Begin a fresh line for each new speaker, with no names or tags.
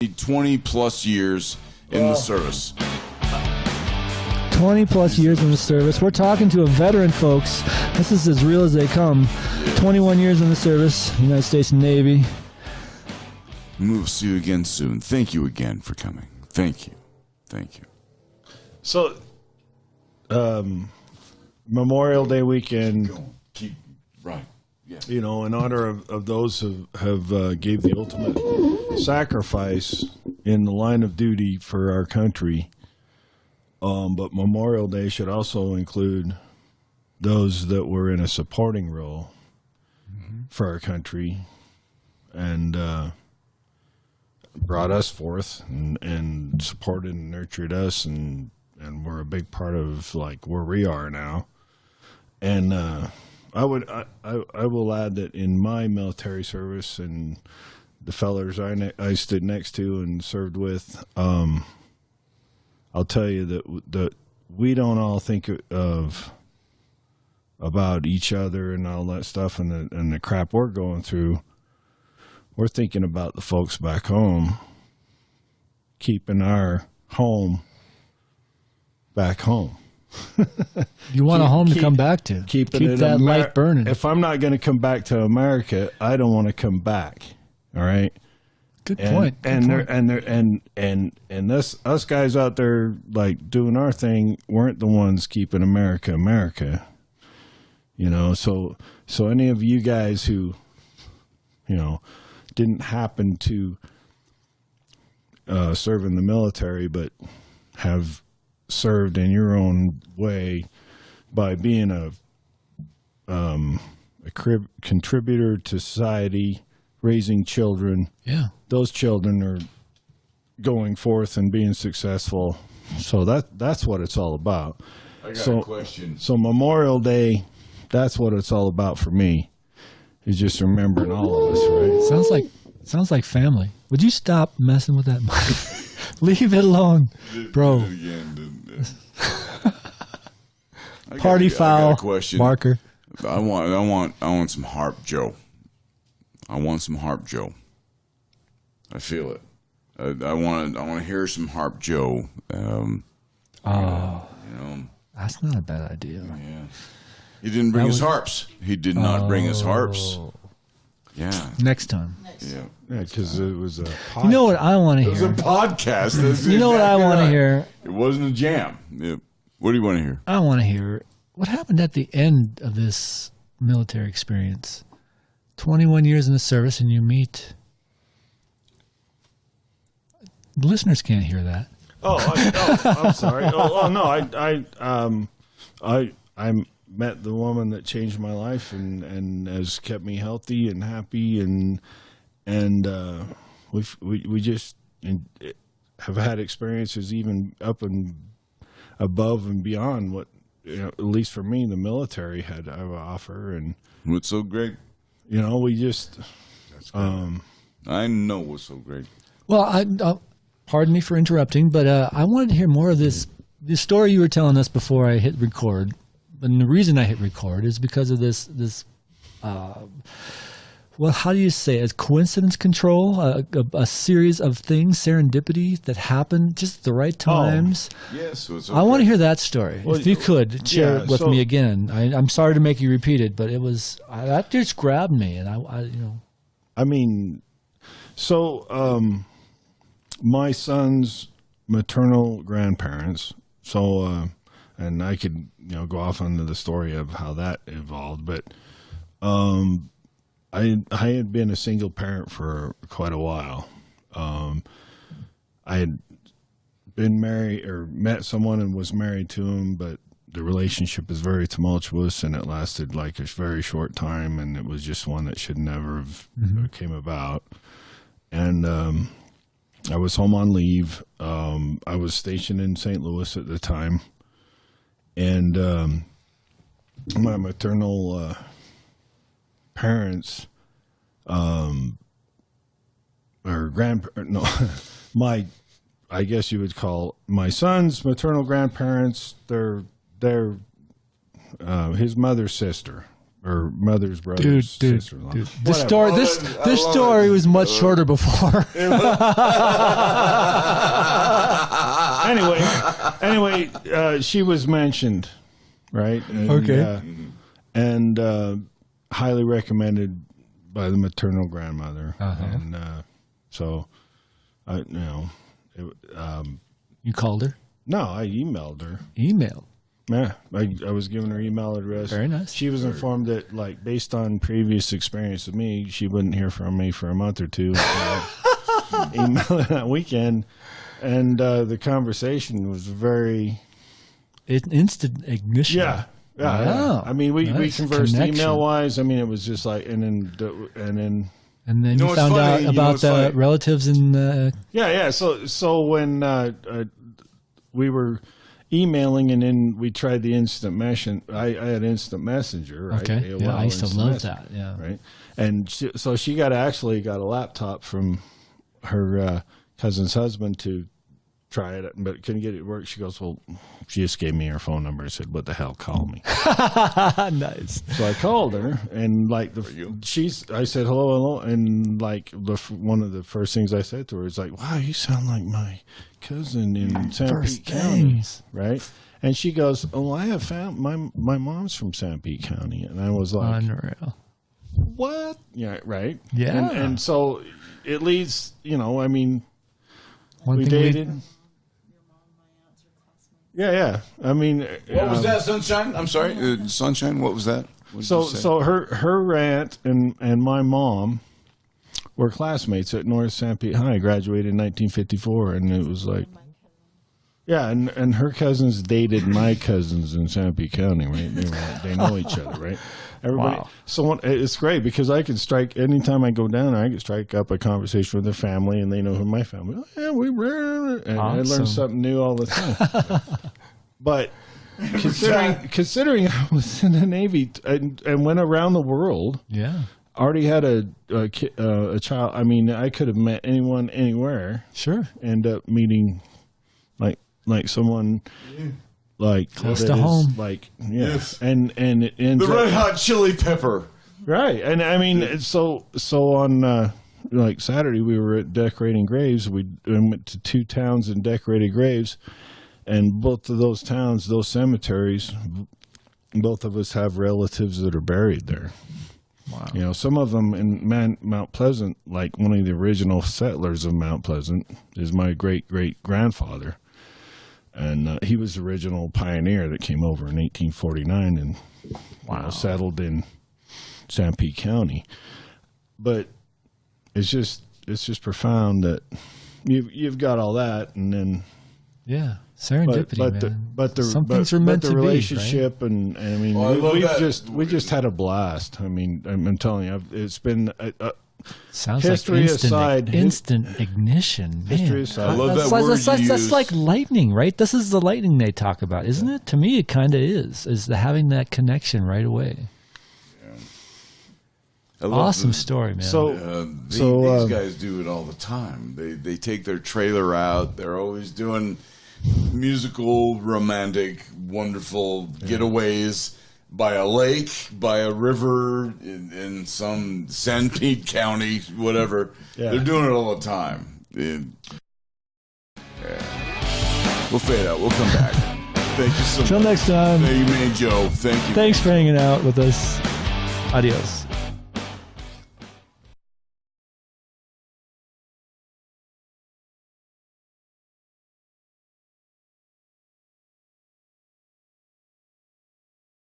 20 plus years in the service.
20 plus years in the service. We're talking to a veteran, folks. This is as real as they come. 21 years in the service, United States Navy.
We'll see you again soon. Thank you again for coming. Thank you. Thank you.
So, Memorial Day weekend.
Keep right. Yeah.
You know, in honor of those who have gave the ultimate sacrifice in the line of duty for our country. But Memorial Day should also include those that were in a supporting role for our country and brought us forth and supported and nurtured us and were a big part of like where we are now. And I will add that in my military service and the fellers I stood next to and served with, I'll tell you that we don't all think about each other and all that stuff and the crap we're going through. We're thinking about the folks back home, keeping our home back home.
You want a home to come back to.
Keep
that light burning.
If I'm not going to come back to America, I don't want to come back. All right.
Good point.
And us guys out there like doing our thing weren't the ones keeping America. You know, so any of you guys who, you know, didn't happen to serve in the military, but have served in your own way by being a contributor to society, raising children.
Yeah.
Those children are going forth and being successful. So that's what it's all about.
I got a question.
So Memorial Day, that's what it's all about for me. Is just remembering all of us, right?
Sounds like family. Would you stop messing with that mic? Leave it alone, bro. Party foul.
Question.
Marker.
I want some HarpJoe. I want some HarpJoe. I feel it. I want to hear some HarpJoe. You know,
that's not a bad idea.
Yeah. He didn't bring his harps. He did not bring his harps. Yeah.
Next time.
Yeah, because it was a podcast.
You know what I want to hear?
It was a podcast.
You know what I want to hear?
It wasn't a jam. Yeah. What do you want to hear?
I want to hear what happened at the end of this military experience. 21 years in the service, and you meet. The listeners can't hear that.
I'm sorry. I met the woman that changed my life and has kept me healthy and happy and we just have had experiences even up and above and beyond what, you know, at least for me, the military had to offer. And
what's so great?
You know, we just
I know what's so great.
Well, pardon me for interrupting, but I wanted to hear more of this story you were telling us before I hit record. And the reason I hit record is because of this well, how do you say it? Coincidence control, a series of things, serendipity that happened just at the right times.
Yes. So it's
okay. I want to hear that story. Well, if you could share it with me again. I'm sorry to make you repeat it, but it was that just grabbed me, and I you know.
I mean, so my son's maternal grandparents. So. And I could, you know, go off into the story of how that evolved, but I had been a single parent for quite a while. I had been married or met someone and was married to him, but the relationship is very tumultuous and it lasted like a very short time, and it was just one that should never have came about. And I was home on leave. I was stationed in St. Louis at the time. And my maternal parents, or I guess you would call my son's maternal grandparents, they're his mother's sister. or mother's brother's sister-in-law.
Dude. This story was much shorter before.
Anyway, she was mentioned, right? And,
Okay.
And highly recommended by the maternal grandmother, and so,
You called her?
No, I emailed her.
Email.
Yeah, I was giving her email address.
Very nice.
She was informed that, like, based on previous experience with me, she wouldn't hear from me for a month or two. Email that weekend, and the conversation was very
Instant ignition.
Yeah.
Wow.
I mean, we conversed
Connection.
email wise. I mean, it was just like, and then
And then
You know
you
what's
found
funny?
out
You know
about
what's
the
funny?
relatives in.
yeah. So when we were emailing, and then we tried the instant message. I had instant messenger, right?
Okay.
AOL
Yeah, I used to
Instant
love
Messenger,
that. Yeah.
right? And so she got a laptop from her cousin's husband to try it, but couldn't get it to work. She goes, well, she just gave me her phone number and said, what the hell, call me.
Nice.
So I called her, and like I said, hello, and like one of the first things I said to her is like, wow, you sound like my cousin in San Pete County, right? And she goes, oh, I have found my mom's from San Pete County, and I was like,
Unreal.
what? Yeah, right.
Yeah.
and so it leads, I mean,
One
we
thing
dated. Yeah. I mean,
What was that, Sunshine? I'm sorry, Sunshine. What was that? What did you say?
So her aunt and my mom were classmates at North San Pete High. Graduated in 1954, and it was like, yeah, and her cousins dated my cousins in San Pete County, right? They know each other, right? Everybody.
Wow.
So it's great because I can strike anytime I go down there. I can strike up a conversation with their family, and they know who my family. Oh, yeah, we were, and I
Awesome.
learn something new all the time. But considering I was in the Navy and went around the world,
Yeah.
already had a child. I mean, I could have met anyone, anywhere.
Sure.
End up meeting like someone like
Close
that
to
is,
home.
like
Yes.
and it ends
The
up,
Red Hot Chili Pepper.
right. And I mean, so on like Saturday we were at decorating graves. We went to 2 towns and decorated graves, and both of those towns, those cemeteries, both of us have relatives that are buried there.
Wow.
Some of them in Mount Pleasant, like one of the original settlers of Mount Pleasant is my great-great-grandfather. And he was the original pioneer that came over in 1849 and settled in San Pete County. But it's just profound that you've got all that, and then
Yeah. Serendipity, man. Some things are meant to be,
relationship, and I mean,
Well, I love
we
that.
just had a blast. I mean, I'm telling you, it's been
Sounds
history
like
aside,
instant ignition. Man.
history aside.
I love that
That's,
word
that's,
you
that's
use.
like lightning, right? This is the lightning they talk about, isn't it? To me, it kind of is having that connection right away.
I love
Awesome
this.
story, man.
So
These guys do it all the time. They take their trailer out. They're always doing musical, romantic, wonderful getaways by a lake, by a river, in some San Pete County, whatever.
Yeah.
They're doing it all the time. We'll fade out. We'll come back. Thank you so much.
Till next time.
Thank you, man, Joe. Thank you.
Thanks for hanging out with us. Adios.